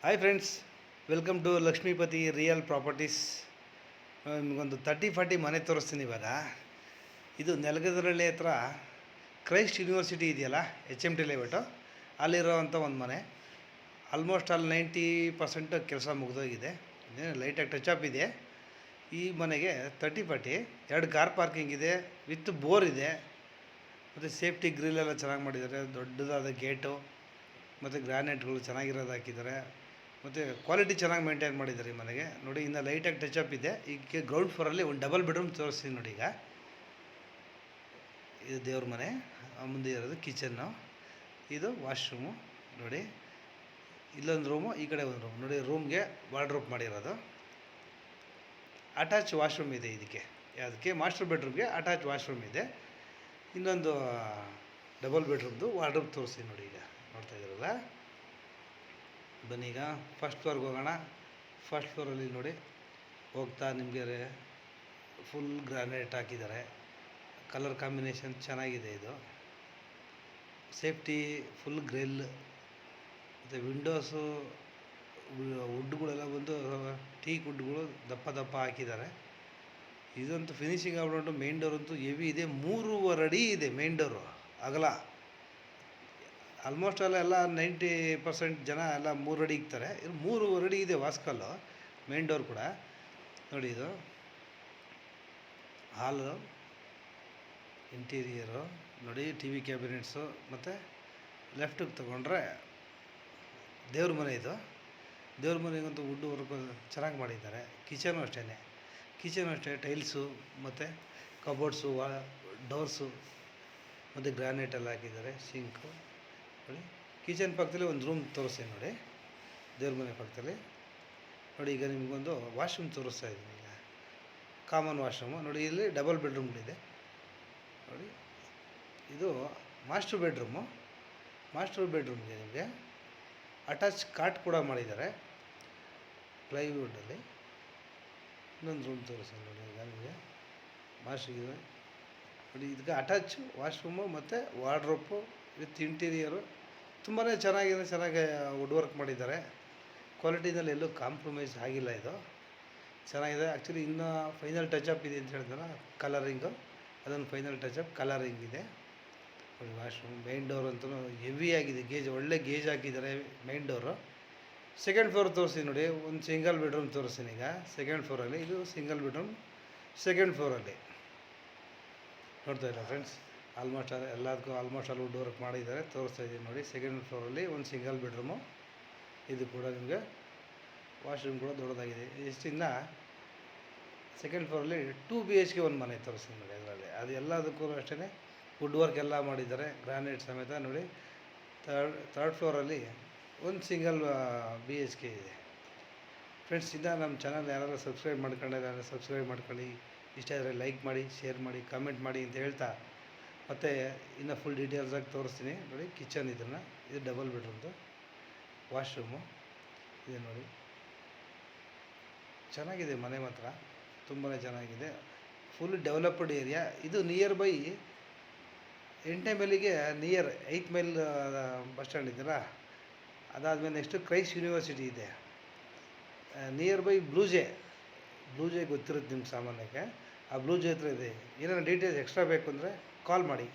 Hi friends, welcome to Lakshmipathi real properties. ನಿಮಗೊಂದು 30-40 ಮನೆ ತೋರಿಸ್ತೀನಿ ಇವಾಗ. ಇದು ನೆಲಗದರಳ್ಳಿ ಹತ್ರ ಕ್ರೈಸ್ಟ್ ಯೂನಿವರ್ಸಿಟಿ ಇದೆಯಲ್ಲ, HMT ಲೇಔಟು, ಅಲ್ಲಿರೋವಂಥ ಒಂದು ಮನೆ. ಆಲ್ಮೋಸ್ಟ್ ಅಲ್ಲಿ 90% ಕೆಲಸ ಮುಗಿದೋಗಿದೆ. ಲೈಟಾಗಿ ಟಚ್ ಅಪ್ ಇದೆ. ಈ ಮನೆಗೆ 30-40 2 ಕಾರ್ ಪಾರ್ಕಿಂಗ್ ಇದೆ, ವಿತ್ ಬೋರ್ ಇದೆ, ಮತ್ತು ಸೇಫ್ಟಿ ಗ್ರಿಲ್ ಎಲ್ಲ ಚೆನ್ನಾಗಿ ಮಾಡಿದ್ದಾರೆ. ದೊಡ್ಡದಾದ ಗೇಟು ಮತ್ತು ಗ್ರಾನೈಟ್ಗಳು ಚೆನ್ನಾಗಿರೋದು ಹಾಕಿದ್ದಾರೆ. ಮತ್ತು ಕ್ವಾಲಿಟಿ ಚೆನ್ನಾಗಿ ಮೇಂಟೈನ್ ಮಾಡಿದ್ದಾರೆ ಈ ಮನೆಗೆ. ನೋಡಿ, ಇನ್ನು ಲೈಟಾಗಿ ಟಚ್ ಅಪ್ ಇದೆ. ಈಗ ಗ್ರೌಂಡ್ ಫ್ಲೋರಲ್ಲಿ ಒಂದು ಡಬಲ್ ಬೆಡ್ರೂಮ್ ತೋರಿಸ್ತೀನಿ ನೋಡಿ. ಈಗ ಇದು ದೇವ್ರ ಮನೆ, ಮುಂದೆ ಇರೋದು ಕಿಚನ್ನು, ಇದು ವಾಶ್ರೂಮು. ನೋಡಿ, ಇಲ್ಲೊಂದು ರೂಮು, ಈ ಕಡೆ ಒಂದು ರೂಮ್. ನೋಡಿ, ರೂಮ್ಗೆ ವಾರ್ಡ್ರೋಬ್ ಮಾಡಿರೋದು. ಅಟ್ಯಾಚ್ ವಾಶ್ರೂಮ್ ಇದೆ ಇದಕ್ಕೆ. ಅದಕ್ಕೆ ಮಾಸ್ಟರ್ ಬೆಡ್ರೂಮ್ಗೆ ಅಟ್ಯಾಚ್ ವಾಶ್ರೂಮ್ ಇದೆ. ಇನ್ನೊಂದು ಡಬಲ್ ಬೆಡ್ರೂಮ್ದು ವಾರ್ಡ್ರೋಬ್ ತೋರಿಸ್ತೀನಿ ನೋಡಿ. ಈಗ ನೋಡ್ತಾ ಇದ್ದೀರಲ್ಲ, ಬನ್ನಿ ಈಗ ಫಸ್ಟ್ ಫ್ಲೋರ್ಗೆ ಹೋಗೋಣ. ಫಸ್ಟ್ ಫ್ಲೋರಲ್ಲಿ ನೋಡಿ, ಹೋಗ್ತಾ ನಿಮಗೆ ಫುಲ್ ಗ್ರಾನೈಟ್ ಹಾಕಿದ್ದಾರೆ. ಕಲರ್ ಕಾಂಬಿನೇಷನ್ ಚೆನ್ನಾಗಿದೆ. ಇದು ಸೇಫ್ಟಿ ಫುಲ್ ಗ್ರಿಲ್, ಮತ್ತು ವಿಂಡೋಸು ವುಡ್ಗಳೆಲ್ಲ ಬಂದು ಟೀಕ್ ವುಡ್ಗಳು ದಪ್ಪ ದಪ್ಪ ಹಾಕಿದ್ದಾರೆ. ಇದಂತೂ ಫಿನಿಶಿಂಗ್ ಆಗ್ಬಿಟ್ಟು ಮೇನ್ ಡೋರ್ ಅಂತೂ ಹೆವಿ ಇದೆ. 3.5 ಅಡಿ ಇದೆ ಮೇನ್ ಡೋರು ಅಗಲ. ಆಲ್ಮೋಸ್ಟ್ ಎಲ್ಲ 90% ಜನ ಎಲ್ಲ 3 ಅಡಿ ಇಕ್ತಾರೆ. ಇದು 3.5 ಅಡಿ ಇದೆ ವಾಸ್ಕಲ್ಲು, ಮೇನ್ ಡೋರ್ ಕೂಡ. ನೋಡಿ, ಇದು ಹಾಲು, ಇಂಟೀರಿಯರು ನೋಡಿ, TV ಕ್ಯಾಬಿನೆಟ್ಸು. ಮತ್ತು ಲೆಫ್ಟಿಗೆ ತೊಗೊಂಡ್ರೆ ದೇವ್ರ ಮನೆ. ಇದು ದೇವ್ರ ಮನೆಗಂತೂ ವುಡ್ ವರ್ಕ್ ಚೆನ್ನಾಗಿ ಮಾಡಿದ್ದಾರೆ. ಕಿಚನು ಅಷ್ಟೇ ಟೈಲ್ಸು ಮತ್ತು ಕಬೋರ್ಡ್ಸು, ಡೋರ್ಸು ಮತ್ತು ಗ್ರಾನೈಟೆಲ್ಲ ಹಾಕಿದ್ದಾರೆ. ಸಿಂಕು ನೋಡಿ. ಕಿಚನ್ ಪಕ್ಕದಲ್ಲಿ ಒಂದು ರೂಮ್ ತೋರಿಸ್ತೀನಿ ನೋಡಿ, ದೇವ್ರ ಮನೆ ಪಕ್ಕದಲ್ಲಿ. ನೋಡಿ, ಈಗ ನಿಮಗೊಂದು ವಾಶ್ರೂಮ್ ತೋರಿಸ್ತಾ ಇದ್ದೀನಿ. ಈಗ ಕಾಮನ್ ವಾಶ್ರೂಮು ನೋಡಿ. ಇಲ್ಲಿ ಡಬಲ್ ಬೆಡ್ರೂಮ್ಗಳಿದೆ ನೋಡಿ. ಇದು ಮಾಸ್ಟರ್ ಬೆಡ್ರೂಮ್ಗೆ ನಿಮಗೆ ಅಟ್ಯಾಚ್ ಕಾಟ್ ಕೂಡ ಮಾಡಿದ್ದಾರೆ ಪ್ಲೈವುಡ್ಡಲ್ಲಿ. ಇನ್ನೊಂದು ರೂಮ್ ತೋರಿಸ್ತೀನಿ ನೋಡಿ. ಈಗ ನಿಮಗೆ ಮಾಸ್ಟರ್ ಇದೆ ನೋಡಿ. ಇದಕ್ಕೆ ಅಟ್ಯಾಚ್ ವಾಶ್ರೂಮು ಮತ್ತು ವಾರ್ಡ್ರೋಬು ವಿತ್ ಇಂಟೀರಿಯರು ತುಂಬಾ ಚೆನ್ನಾಗಿದೆ. ಚೆನ್ನಾಗಿ ವುಡ್ ವರ್ಕ್ ಮಾಡಿದ್ದಾರೆ. ಕ್ವಾಲಿಟಿನಲ್ಲಿ ಎಲ್ಲೂ ಕಾಂಪ್ರಮೈಸ್ ಆಗಿಲ್ಲ. ಇದು ಚೆನ್ನಾಗಿದೆ. ಆ್ಯಕ್ಚುಲಿ ಇನ್ನೂ ಫೈನಲ್ ಟಚಪ್ ಇದೆ ಅಂತ ಹೇಳಿದ್ರೆ ಕಲರಿಂಗು, ಅದೊಂದು ಫೈನಲ್ ಟಚಪ್ ಕಲರಿಂಗ್ ಇದೆ ನೋಡಿ. ವಾಶ್ರೂಮ್, ಮೇನ್ ಡೋರ್ ಅಂತೂ ಹೆವಿ ಆಗಿದೆ. ಒಳ್ಳೆ ಗೇಜ್ ಹಾಕಿದ್ದಾರೆ ಮೇನ್ ಡೋರು. ಸೆಕೆಂಡ್ ಫ್ಲೋರ್ ತೋರಿಸ್ತೀನಿ ನೋಡಿ. ಒಂದು ಸಿಂಗಲ್ ಬೆಡ್ರೂಮ್ ತೋರಿಸ್ತೀನಿ ಈಗ ಸೆಕೆಂಡ್ ಫ್ಲೋರಲ್ಲಿ. ಇದು ಸಿಂಗಲ್ ಬೆಡ್ರೂಮ್ ಸೆಕೆಂಡ್ ಫ್ಲೋರಲ್ಲಿ ನೋಡ್ತಾ ಇಲ್ಲ friends. Almost all wood work ಮಾಡಿದ್ದಾರೆ. ತೋರಿಸ್ತಾ ಇದ್ದೀನಿ ನೋಡಿ. ಸೆಕೆಂಡ್ ಫ್ಲೋರಲ್ಲಿ ಒಂದು ಸಿಂಗಲ್ ಬೆಡ್ರೂಮು. ಇದು ಕೂಡ ನಿಮಗೆ ವಾಶ್ರೂಮ್ ಕೂಡ ದೊಡ್ಡದಾಗಿದೆ. ಇಷ್ಟಿಂದ ಸೆಕೆಂಡ್ ಫ್ಲೋರಲ್ಲಿ 2 BHK ಒಂದು ಮನೆ ತೋರಿಸ್ತೀನಿ ನೋಡಿ. ಅದರಲ್ಲಿ ಅದು ಎಲ್ಲದಕ್ಕೂ ಅಷ್ಟೇ ವುಡ್ ವರ್ಕ್ ಎಲ್ಲ ಮಾಡಿದ್ದಾರೆ, ಗ್ರಾನೈಟ್ ಸಮೇತ ನೋಡಿ. ಥರ್ಡ್ ಫ್ಲೋರಲ್ಲಿ ಒಂದು ಸಿಂಗಲ್ BHK ಇದೆ ಫ್ರೆಂಡ್ಸ್. ಇನ್ನು ನಮ್ಮ ಚಾನಲ್ ಯಾರಾದರೂ ಸಬ್ಸ್ಕ್ರೈಬ್ ಮಾಡ್ಕೊಂಡಿದ್ದಾರೆ ಸಬ್ಸ್ಕ್ರೈಬ್ ಮಾಡ್ಕೊಳ್ಳಿ. ಇಷ್ಟ ಆದರೆ ಲೈಕ್ ಮಾಡಿ, ಶೇರ್ ಮಾಡಿ, ಕಾಮೆಂಟ್ ಮಾಡಿ ಅಂತ ಹೇಳ್ತಾ, ಮತ್ತು ಇನ್ನು ಫುಲ್ ಡೀಟೇಲ್ಸಾಗಿ ತೋರಿಸ್ತೀನಿ ನೋಡಿ. ಕಿಚನ್ ಇದು ಡಬಲ್ ಬೆಡ್ರೂಮ್ದು. ವಾಶ್ರೂಮು ಇದೆ ನೋಡಿ. ಚೆನ್ನಾಗಿದೆ ಮನೆ ಮಾತ್ರ, ತುಂಬಾ ಚೆನ್ನಾಗಿದೆ. Full developed area. ಇದು ನಿಯರ್ ಬೈ 8ನೇ ಮೈಲಿಗೆ near 8th mile bus stand ಇದೆಯಲ್ಲ, ಅದಾದಮೇಲೆ ನೆಕ್ಸ್ಟು ಕ್ರೈಸ್ಟ್ ಯೂನಿವರ್ಸಿಟಿ ಇದೆ. ನಿಯರ್ ಬೈ ಬ್ಲೂ ಜೆ ಗೊತ್ತಿರುತ್ತೆ ನಿಮ್ಗೆ ಸಾಮಾನ್ಯಕ್ಕೆ. ಆ ಬ್ಲೂ ಜೆ ಹತ್ರ ಇದೆ. ಏನಾದ್ರು ಡೀಟೇಲ್ಸ್ ಎಕ್ಸ್ಟ್ರಾ ಬೇಕು ಅಂದರೆ ಕಾಲ್ ಮಾಡಿ.